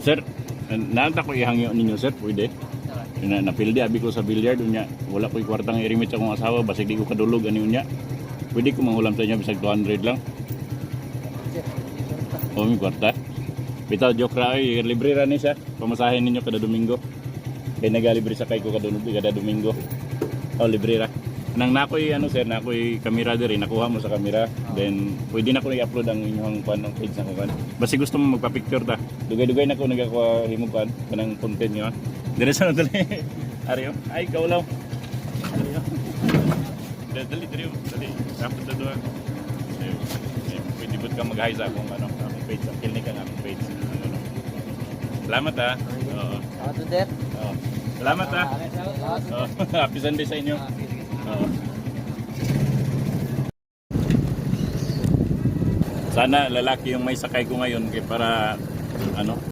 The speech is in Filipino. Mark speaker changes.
Speaker 1: Sir, naanta ko ihangyo ninyo sir, pwede. Napildi abi ko sa billiard unya. Wala ko'y kwartang irimit sa akong asawa, basig di ko kadulog ani unya. Pwede ko mangulam sa inyo bisag 200 lang. O may kwarta. Bitaw joke ra ay libre ra ni siya. Pamasahin ninyo kada Domingo. Kay nagalibre sa kay ko kada Domingo. O libre ra. Nang nakoy ano sir, nakoy kamera diri, nakuha mo sa kamera. Then pwede na ko i-upload ang inyong pan ng page na ko kan. Basta gusto mo magpa-picture ta. Dugay-dugay na ko nagakuha himo kan kanang content niyo. Dire sa dali. Ariyo. Ay kaulaw. Ariyo. Dali. Dapat na doon. Pwede ba ka mag-hi sa akong ano, akong page, ang kilnik ang akong page. Salamat ha. Oo. Oo. Salamat ha. Oo. Happy Sunday sa inyo. Oo. Sana lalaki yung may sakay ko ngayon kay para ano